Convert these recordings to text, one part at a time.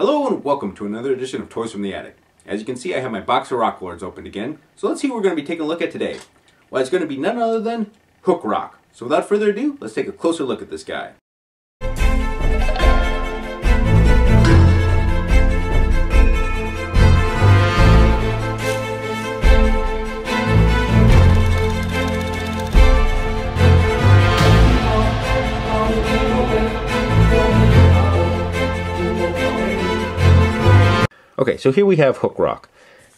Hello and welcome to another edition of Toys from the Attic. As you can see, I have my box of Rock Lords opened again, so let's see what we're going to be taking a look at today. Well, it's going to be none other than Hook Rock. So without further ado, let's take a closer look at this guy. Okay, so here we have Hook Rock.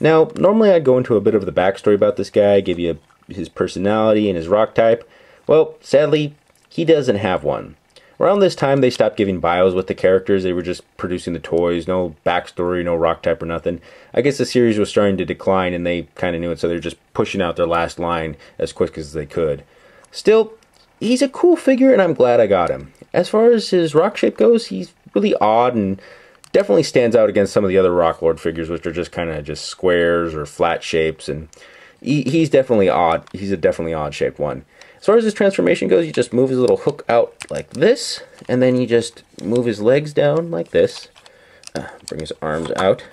Now, normally I'd go into a bit of the backstory about this guy, give you his personality and his rock type. Well, sadly, he doesn't have one. Around this time, they stopped giving bios with the characters. They were just producing the toys, no backstory, no rock type or nothing. I guess the series was starting to decline and they kind of knew it, so they're just pushing out their last line as quick as they could. Still, he's a cool figure and I'm glad I got him. As far as his rock shape goes, he's really odd and definitely stands out against some of the other Rock Lord figures, which are just kind of just squares or flat shapes, and he's definitely odd. He's a definitely odd shaped one. As far as his transformation goes, you just move his little hook out like this, and then you just move his legs down like this, bring his arms out,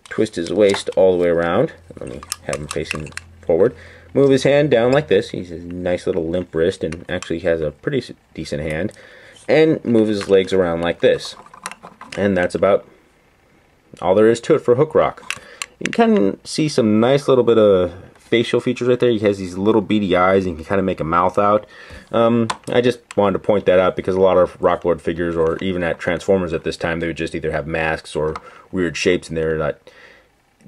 twist his waist all the way around. Let me have him facing forward. Move his hand down like this. He's a nice little limp wrist and actually has a pretty decent hand. And move his legs around like this. And that's about all there is to it for Hook Rock. You can kind of see some nice little bit of facial features right there. He has these little beady eyes and you can kind of make a mouth out. I just wanted to point that out because a lot of Rock Lord figures, or even at Transformers at this time, they would just either have masks or weird shapes in there, that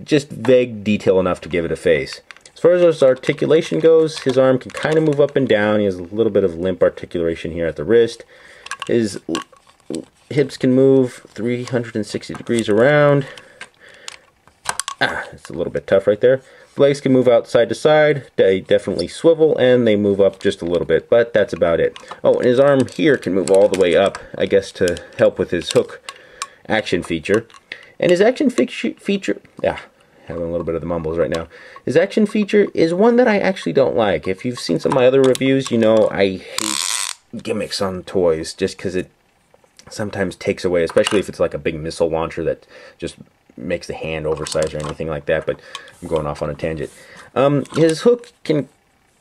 just vague detail enough to give it a face. As far as his articulation goes, his arm can kind of move up and down. He has a little bit of limp articulation here at the wrist. His hips can move 360 degrees around. It's a little bit tough right there. Legs can move out side to side. They definitely swivel and they move up just a little bit, but that's about it. Oh, and his arm here can move all the way up, I guess to help with his hook action feature. And his action feature, having a little bit of the mumbles right now. His action feature is one that I actually don't like. If you've seen some of my other reviews, you know I hate gimmicks on toys just because it sometimes takes away, especially if it's like a big missile launcher that just makes the hand oversized or anything like that, but I'm going off on a tangent. His hook can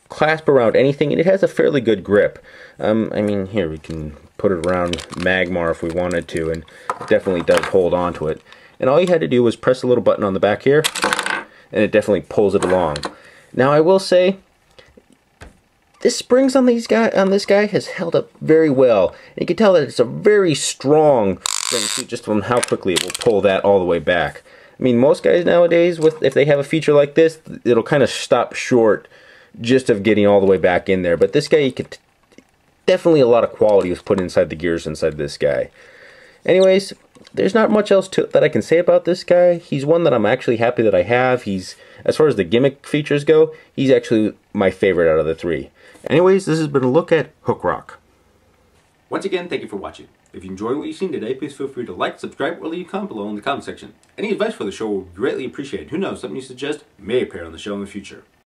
clasp around anything and it has a fairly good grip. I mean, here we can put it around Magmar if we wanted to, and it definitely does hold on to it. And all you had to do was press a little button on the back here and it definitely pulls it along. Now I will say, this springs on this guy has held up very well. And you can tell that it's a very strong spring too, just from how quickly it will pull that all the way back. I mean, most guys nowadays, if they have a feature like this, it'll kind of stop short just of getting all the way back in there. But this guy, you could definitely a lot of quality was put inside the gears inside this guy. Anyways, there's not much else that I can say about this guy. He's one that I'm actually happy that I have. As far as the gimmick features go, he's actually my favorite out of the three. Anyways, this has been a look at Hook Rock. Once again, thank you for watching. If you enjoyed what you've seen today, please feel free to like, subscribe, or leave a comment below in the comment section. Any advice for the show will be greatly appreciated. Who knows, something you suggest may appear on the show in the future.